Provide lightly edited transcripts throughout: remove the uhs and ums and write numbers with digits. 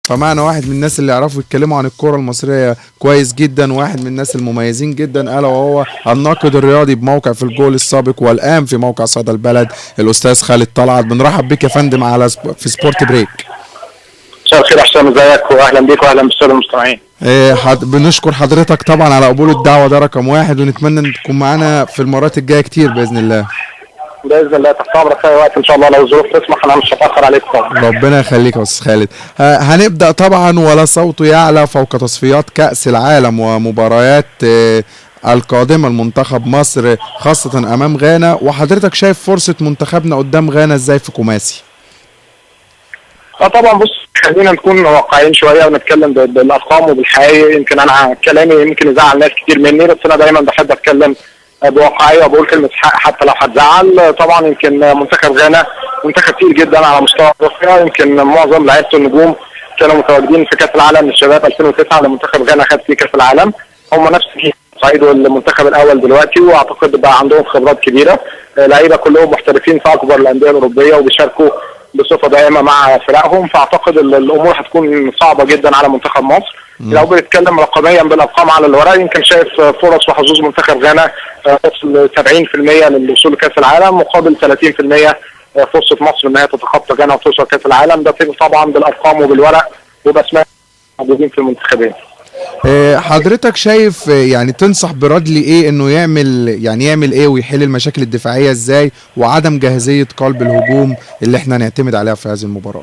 فمعنى واحد من الناس اللي يعرفوا يتكلموا عن الكرة المصرية كويس جدا، واحد من الناس المميزين جدا، ألا وهو الناقد الرياضي بموقع في الجول السابق والآن في موقع صدى البلد الأستاذ خالد طلعت. بنرحب بك يا فندم على في سبورت بريك. مساء الخير حسام، ازيك؟ واهلا بيك واهلا بالساده المستمعين. بنشكر حضرتك طبعا على قبول الدعوة، ده رقم واحد، ونتمنى ان تكون معانا في المرات الجاية كتير بإذن الله. باذن الله تحت امرك في اي وقت ان شاء الله، لو الظروف تسمح انا مش هتاخر عليك طبعا. ربنا يخليك يا استاذ خالد. هنبدا طبعا ولا صوت يعلى فوق تصفيات كاس العالم ومباريات القادمه لمنتخب مصر خاصه امام غانا، وحضرتك شايف فرصه منتخبنا قدام غانا ازاي في كوماسي؟ طبعا بص، خلينا نكون واقعيين شويه ونتكلم بالارقام وبالحقيقه. يمكن انا كلامي يمكن يزعل ناس كتير مني، بس انا دايما بحب اتكلم بواقعيه وبقول كلمه حق حتى لو هتزعل. طبعا يمكن منتخب غانا منتخب كتير جدا على مستوى افريقيا، يمكن معظم لعيبه النجوم كانوا متواجدين في كاس العالم للشباب 2009 اللي منتخب غانا خد فيه كاس العالم، هم نفس الجيل صعيدوا المنتخب الاول دلوقتي، واعتقد بقى عندهم خبرات كبيره. لعيبه كلهم محترفين في اكبر الانديه الاوروبيه وبيشاركوا بصفه دائمه مع فرقهم، فاعتقد الامور هتكون صعبه جدا على منتخب مصر. لو بنتكلم رقميا بالارقام على الورق، يمكن شايف فرص وحظوظ منتخب غانا تصل 70% للوصول لكاس العالم، مقابل 30% فرصه مصر ان هي تتخطى غانا وتوصل كاس العالم. ده طبعا بالارقام وبالورق وباسماء موجودين في المنتخبين. حضرتك شايف يعني تنصح برادلي ايه انه يعمل ايه ويحل المشاكل الدفاعيه ازاي، وعدم جاهزيه قلب الهجوم اللي احنا نعتمد عليها في هذه المباراه؟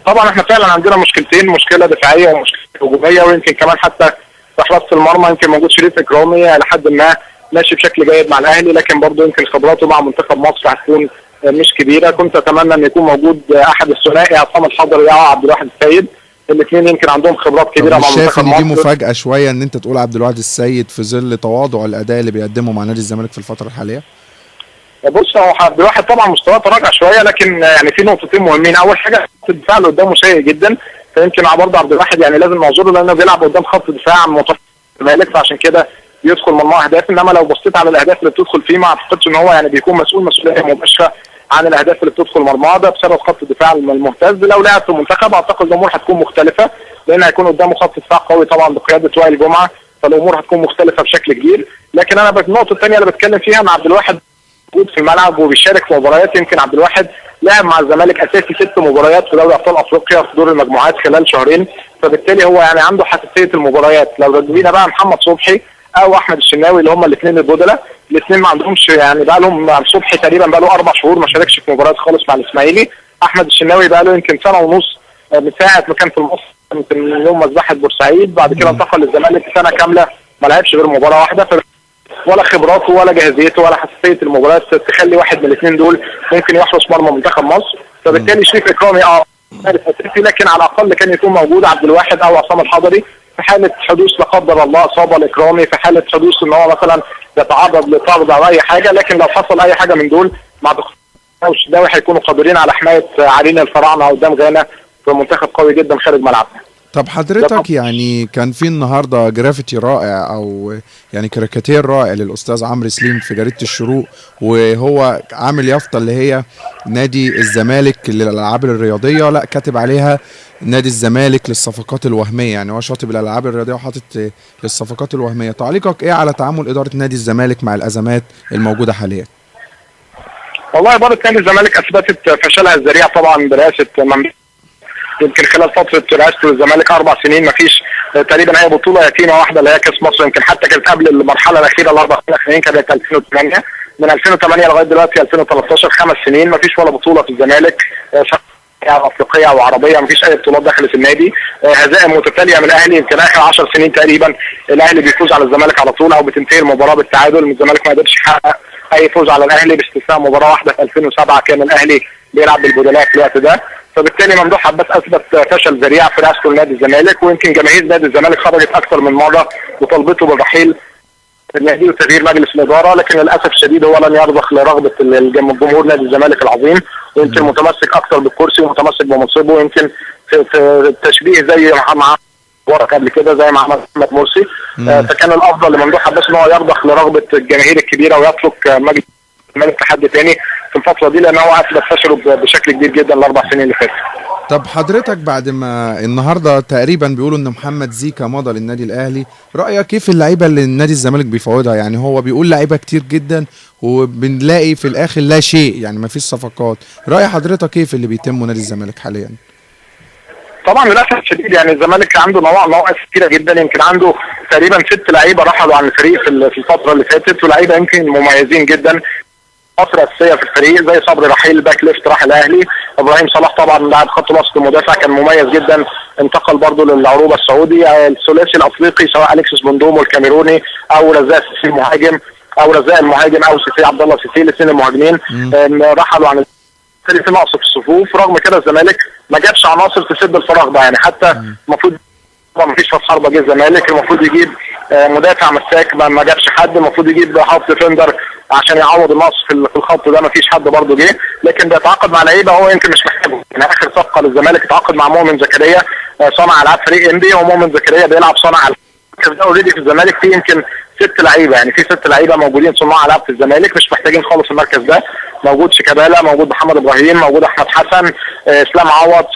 طبعا احنا فعلا عندنا مشكلتين، مشكله دفاعيه ومشكله هجوميه، ويمكن كمان حتى في حراسه المرمى يمكن موجود شريف اكرامي لحد ما ماشي بشكل جيد مع الاهلي، لكن برضه يمكن خبراته مع منتخب مصر هتكون مش كبيره. كنت اتمنى ان يكون موجود احد الثنائي عصام الحضري او عبد الواحد السيد، الاثنين يمكن عندهم خبرات كبيره مع منتخب مصر. دي مفاجاه شويه ان انت تقول عبد الواحد السيد في ظل تواضع الاداء اللي بيقدمه مع نادي الزمالك في الفتره الحاليه؟ بص، هو عبد الواحد طبعا مستواه تراجع شويه، لكن يعني في نقطتين مهمين. اول حاجه الدفاع اللي قدامه سيء جدا، فيمكن برضه عبد الواحد يعني لازم نعذره لانه بيلعب قدام خط دفاع منتخب الزمالك، فعشان كده بيدخل مرمى اهداف. انما لو بصيت على الاهداف اللي بتدخل فيه ما اعتقدش ان هو يعني بيكون مسؤوليه مباشره عن الاهداف اللي بتدخل مرماه، ده بسبب خط الدفاع الممتاز. لو لعب في المنتخب اعتقد الامور هتكون مختلفه، لان هيكون قدامه خط دفاع قوي طبعا بقياده وائل جمعه، فالامور هتكون مختلفه بشكل كبير. لكن انا النقطه الثانيه اللي بتكلم فيها ان عبد الواحد موجود في الملعب وبيشارك في مباريات. يمكن عبد الواحد لعب مع الزمالك اساسي 6 مباريات في دوري ابطال افريقيا في دور المجموعات خلال شهرين، فبالتالي هو يعني عنده حساسيه المباريات. لو رجعنا بقى محمد صبحي او احمد الشناوي اللي هم الاثنين البدلاء، الاثنين ما عندهمش يعني بقى لهم، صبحي تقريبا بقى له 4 شهور ما شاركش في مباريات خالص مع الاسماعيلي، احمد الشناوي بقى له يمكن سنه ونص من ساعه ما كان في المصري، يمكن من يوم مذبحه بورسعيد، بعد كده انتقل للزمالك سنه كامله ما لعبش غير مباراه واحده، ولا خبراته ولا جاهزيته ولا حساسيه المباريات تخلي واحد من الاثنين دول ممكن يحرس مرمى منتخب مصر. فبالتالي شريف اكرامي اساسي، لكن على الاقل كان يكون موجود عبد الواحد او عصام الحضري في حاله حدوث لا قدر الله اصابه لاكرامي، في حاله حدوث ان هو مثلا يتعرض لطرد او اي حاجه. لكن لو حصل اي حاجه من دول مع الشناوي هيكونوا قادرين على حمايه عرين الفراعنه قدام غانا في منتخب قوي جدا خارج ملعبنا. طب حضرتك يعني كان في النهارده جرافيتي رائع او يعني كاريكاتير رائع للاستاذ عمرو سليم في جريده الشروق، وهو عامل يافطه اللي هي نادي الزمالك للالعاب الرياضيه، لا كاتب عليها نادي الزمالك للصفقات الوهميه، يعني هو شاطب الالعاب الرياضيه وحاطط للصفقات الوهميه. تعليقك ايه على تعامل اداره نادي الزمالك مع الازمات الموجوده حاليا؟ والله اداره نادي الزمالك اثبتت فشلها الذريع طبعا برئاسه يمكن خلال فتره رئاسته للزمالك 4 سنين ما فيش تقريبا اي بطوله يتيمه واحده اللي هي كاس مصر، يمكن حتى كانت قبل المرحله الاخيره ال4 سنين الاخرين كانت 2008، من 2008 لغايه دلوقتي 2013 5 سنين ما فيش ولا بطوله في الزمالك افريقيه او عربيه، ما فيش اي بطولات دخلت النادي. هزائم متتاليه من الاهلي، يمكن اخر 10 سنين تقريبا الاهلي بيفوز على الزمالك على طول او بتنتهي المباراه بالتعادل، الزمالك ما قدرش يحقق اي فوز على الاهلي باستثناء مباراه واحده في 2007 كان الاهلي بيلعب بالبدلاء في الوقت ده. فبالتالي ممدوح عباس اثبت فشل ذريع في رئاسته لنادي الزمالك، ويمكن جماهير نادي الزمالك خرجت اكثر من مره وطلبته بالرحيل النادي وتغيير مجلس الاداره، لكن للاسف الشديد هو لن يرضخ لرغبه الجمهور نادي الزمالك العظيم، ويمكن متمسك اكثر بالكرسي ومتمسك بمنصبه، ويمكن في التشبيه زي مع ورق قبل كده زي مع محمد مرسي. فكان الافضل لممدوح عباس ان هو يرضخ لرغبه الجماهير الكبيره ويترك مجلس الزمالك لحد تاني في الفتره دي، لان هو اثبت فشله بشكل كبير جدا ال4 سنين اللي فاتوا. طب حضرتك بعد ما النهارده تقريبا بيقولوا ان محمد زيكا مضى للنادي الاهلي، رايك كيف اللعيبه اللي النادي الزمالك بيفاوضها؟ يعني هو بيقول لعيبه كتير جدا وبنلاقي في الاخر لا شيء، يعني ما فيش صفقات. راي حضرتك كيف اللي بيتم نادي الزمالك حاليا؟ طبعا للاسف الشديد يعني الزمالك عنده نواقص كتيره جدا، يمكن عنده تقريبا 6 لعيبه رحلوا عن الفريق في الفتره اللي فاتت، ولاعيبه يمكن مميزين جدا فتره اساسيه في الفريق، زي صبري رحيل باك ليفت راح الاهلي، ابراهيم صلاح طبعا لاعب خط وسط مدافع كان مميز جدا انتقل برضه للعروبه السعودي، الثلاثي الافريقي سواء اليكسيس بوندومو الكاميروني او رزاق سيسي المهاجم او سيسي عبد الله سيسي، الاثنين المهاجمين رحلوا عن في نقص في الصفوف. رغم كده الزمالك ما جابش عناصر تسد الفراغ ده، يعني حتى المفروض ما فيش راس حربه جه الزمالك، المفروض يجيب مدافع مساك ما جابش حد، المفروض يجيب هاف ديفندر عشان يعوض النقص في الخط ده، ما فيش حد برضه جه، لكن بيتعاقد مع لعيبه هو يمكن مش محتاجه. يعني اخر صفقه للزمالك اتعاقد مع مؤمن زكريا صانع العاب فريق انبي، ومؤمن زكريا بيلعب صانع المركز ده اوريدي في الزمالك، في يمكن 6 لعيبه، يعني في 6 لعيبه موجودين صناع العاب في الزمالك مش محتاجين خالص المركز ده، موجود شيكابالا، موجود محمد ابراهيم، موجود احمد حسن، اسلام عوض،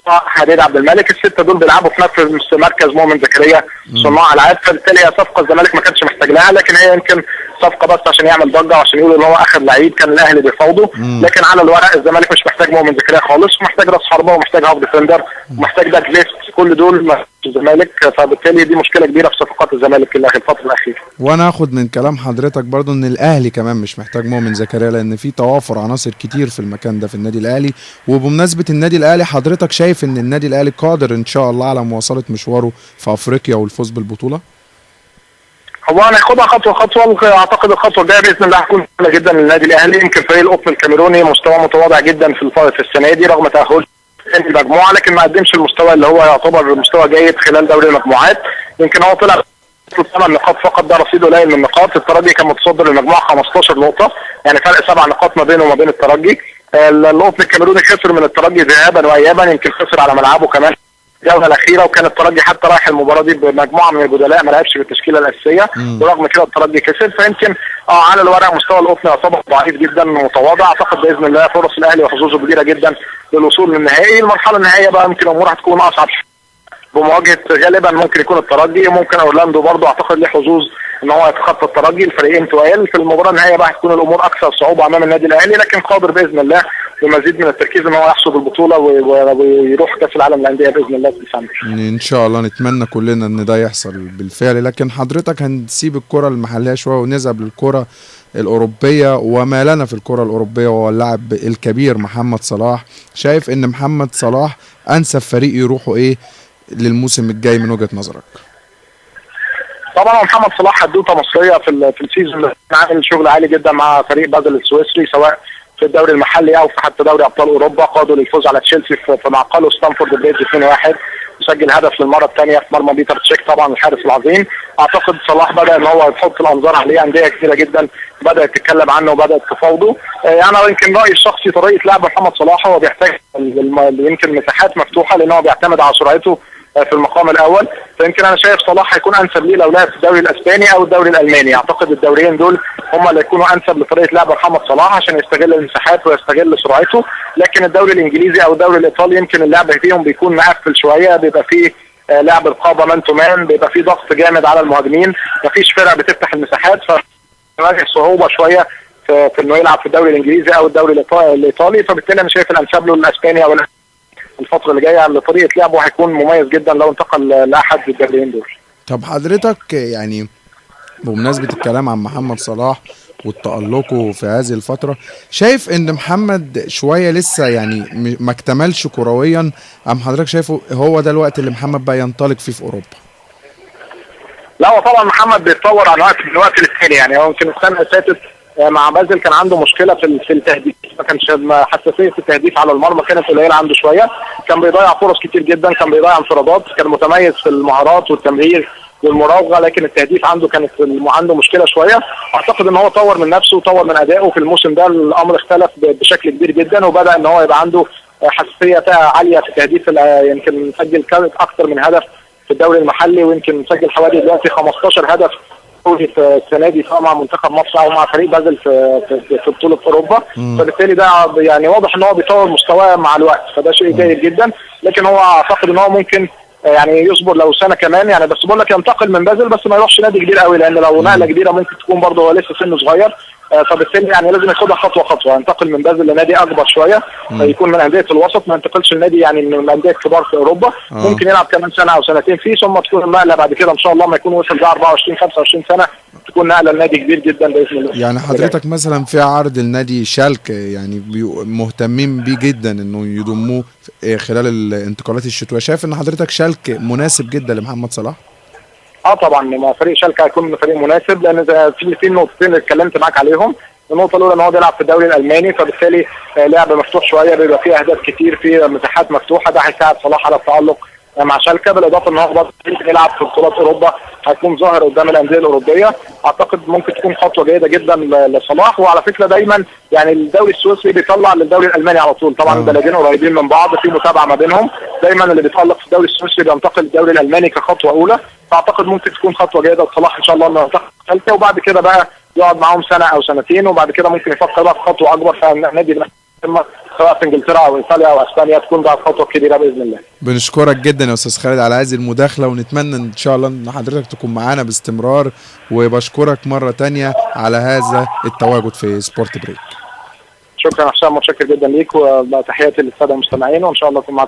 حديد عبد الملك، ال6 دول بيلعبوا في نفس مركز مؤمن زكريا صناع العاب، فبالتالي هي صفقه الزمالك ما كانش محتاج لها، لكن هي يمكن صفقه بس عشان يعمل ضجه وعشان يقولوا ان هو اخر لعيب كان الاهلي بيفاوضه، لكن على الورق الزمالك مش محتاج مؤمن زكريا خالص، ومحتاج راس حربه ومحتاج هاف ديفندر ومحتاج باك ليفت، كل دول في الزمالك، فبالتالي دي مشكله كبيره في صفقات الزمالك الفتره الاخيره. وانا اخد من كلام حضرتك برضو ان الاهلي كمان مش محتاج مؤمن زكريا، لان في توافر عناصر كتير في المكان ده في النادي الاهلي. وبمناسبه النادي الاهلي، حضرتك شايف ان النادي الاهلي قادر ان شاء الله على مواصله مشواره في افريقيا والفوز بالبطوله؟ هو هناخدها خطوه خطوه، اعتقد الخطوه الجايه باذن الله هتكون سهله جدا للنادي الاهلي. يمكن فريق القطن الكاميروني مستوى متواضع جدا في السنه دي رغم تاهله المجموعه، لكن ما قدمش المستوى اللي هو يعتبر مستوى جيد خلال دوري المجموعات. يمكن هو طلع 8 نقاط فقط، ده رصيد قليل من النقاط. الترجي كان متصدر المجموعه 15 نقطه، يعني فرق 7 نقاط ما بينه وما بين الترجي. القطن الكاميروني خسر من الترجي ذهابا وايابا، يمكن خسر على ملعبه كمان الجوله الاخيره، وكان الترجي حتى رايح المباراه دي بمجموعه من البدلاء ما لعبش بالتشكيله الاساسيه، ورغم كده الترجي كسب. فيمكن على الورق مستوى القطن يعتبر ضعيف جدا ومتواضع. اعتقد باذن الله فرص الاهلي وحظوظه كبيره جدا للوصول للنهائي. المرحله النهائيه بقى يمكن الامور هتكون اصعب بمواجهه غالبا ممكن يكون الترجي، وممكن اورلاندو برضه اعتقد ليه حظوظ ان هو يتخطى الترجي، الفريقين تقال. في المباراه النهائيه بقى هتكون الامور اكثر صعوبه امام النادي الاهلي، لكن قادر باذن الله بمزيد من التركيز ان هو يحصد البطوله ويروح كاس العالم للانديه باذن الله في ديسمبر. ان شاء الله نتمنى كلنا ان ده يحصل بالفعل. لكن حضرتك هنسيب الكره المحليه شويه ونذهب للكره الاوروبيه، وما لنا في الكره الاوروبيه وهو اللاعب الكبير محمد صلاح. شايف ان محمد صلاح انسب فريق يروحوا ايه للموسم الجاي من وجهه نظرك؟ طبعا محمد صلاح حدوته مصريه في السيزون ده، عامل شغل عالي جدا مع فريق بازل السويسري سواء في الدوري المحلي او في حتى دوري ابطال اوروبا. قادوا للفوز على تشيلسي في معقله ستانفورد بريدج 2-1، وسجل هدف للمره الثانيه في مرمى بيتر تشيك طبعا الحارس العظيم. اعتقد صلاح بدا ان هو يحط الانظار عليه، انديه كثيره جدا بدات تتكلم عنه وبدات تفاوضه. انا يمكن رايي الشخصي طريقه لعب محمد صلاح هو بيحتاج يمكن مساحات مفتوحه، لان هو بيعتمد على سرعته في المقام الاول. فيمكن انا شايف صلاح هيكون انسب ليه لو لعب في الدوري الاسباني او الدوري الالماني. اعتقد الدوريين دول هم اللي يكونوا انسب لطريقه لعب محمد صلاح عشان يستغل المساحات ويستغل سرعته. لكن الدوري الانجليزي او الدوري الايطالي يمكن اللعب فيهم بيكون مقفل شويه، بيبقى فيه لعب رقابه مان تو مان، بيبقى فيه ضغط جامد على المهاجمين، مفيش فرق بتفتح المساحات، فواجه صعوبه شويه في انه يلعب في الدوري الانجليزي او الدوري الايطالي. فبالتالي انا شايف الانسب له الاسباني او الفترة اللي جاية لطريقة لعبه هيكون مميز جدا لو انتقل لأحد الدوريين دول. طب حضرتك يعني بمناسبة الكلام عن محمد صلاح وتألقه في هذه الفترة، شايف ان محمد شوية لسه يعني ما اكتملش كرويا، ام حضرتك شايفه هو ده الوقت اللي محمد بقى ينطلق فيه في اوروبا؟ لا هو طبعا محمد بيتطور عن وقت من الوقت للتاني، يعني هو يمكن السنة اللي فاتت مع بازل كان عنده مشكله في التهديف، ما كانش حساسيه التهديف على المرمى كانت قليله عنده شويه، كان بيضيع فرص كتير جدا، كان بيضيع انفرادات، كان متميز في المهارات والتمرير والمراوغه، لكن التهديف كانت عنده مشكله شويه. اعتقد ان هو طور من نفسه وطور من ادائه في الموسم ده، الامر اختلف بشكل كبير جدا، وبدا ان هو يبقى عنده حساسيه عاليه في التهديف. يمكن مسجل اكثر من هدف في الدوري المحلي، ويمكن مسجل حوالي دلوقتي 15 هدف في السنه دي سواء مع منتخب مصر او مع فريق بازل في بطوله اوروبا. فبالتالي ده يعني واضح ان هو بيطور مستواه مع الوقت، فده شيء جيد جدا. لكن هو اعتقد ان هو ممكن يعني يصبر لو سنه كمان يعني، بس بقول لك ينتقل من بازل بس ما يروحش نادي كبير قوي، لان لو نقله كبيره ممكن تكون برضه هو لسه سنه صغير. فبالتالي يعني لازم ياخدها خطوه خطوه، ينتقل من بازل لنادي اكبر شويه، يكون من انديه الوسط، ما ينتقلش لنادي يعني من الانديه الكبار في اوروبا. ممكن يلعب كمان سنه او سنتين فيه، ثم تكون النقله بعد كده ان شاء الله ما يكون وصل بقى 24 25 سنه تكون نقله لنادي كبير جدا باذن الله. يعني حضرتك مثلا في عرض النادي شالك يعني مهتمين بيه جدا انه يضموه خلال الانتقالات الشتويه، شايف ان حضرتك شالك مناسب جدا لمحمد صلاح؟ طبعا فريق شالكه هيكون فريق مناسب، لان في نقطتين اللي اتكلمت معاك عليهم. النقطه الاولى ان هو بيلعب في الدوري الالماني، فبالتالي لعب مفتوح شويه، بيبقى فيه اهداف كتير، في مساحات مفتوحه، ده هيساعد صلاح على التالق مع شالكه. بالاضافه ان هو برضه بيلعب في بطولات اوروبا، هيكون ظاهر قدام الانديه الاوروبيه. اعتقد ممكن تكون خطوه جيده جدا لصلاح. وعلى فكره دايما يعني الدوري السويسري بيطلع للدوري الالماني على طول، طبعا البلدين قريبين من بعض، في متابعه ما بينهم، دايما اللي بيتالق في الدوري السويسري بينتقل للدوري الالماني كخطوه اولى. فاعتقد ممكن تكون خطوه جيده لصلاح ان شاء الله انه ينتقل شالكه، وبعد كده بقى يقعد معاهم سنه او سنتين، وبعد كده ممكن يفكر بقى في خطوه اكبر في النادي سواء في انجلترا او ايطاليا او اسبانيا، تكون بقى خطوه كبيره باذن الله. بنشكرك جدا يا استاذ خالد على هذه المداخله، ونتمنى ان شاء الله ان حضرتك تكون معانا باستمرار، وبشكرك مره تانية على هذا التواجد في سبورت بريك. شكرا يا حسام، متشكر جدا ليك، وتحياتي للساده المستمعين، وان شاء الله اكون معاكم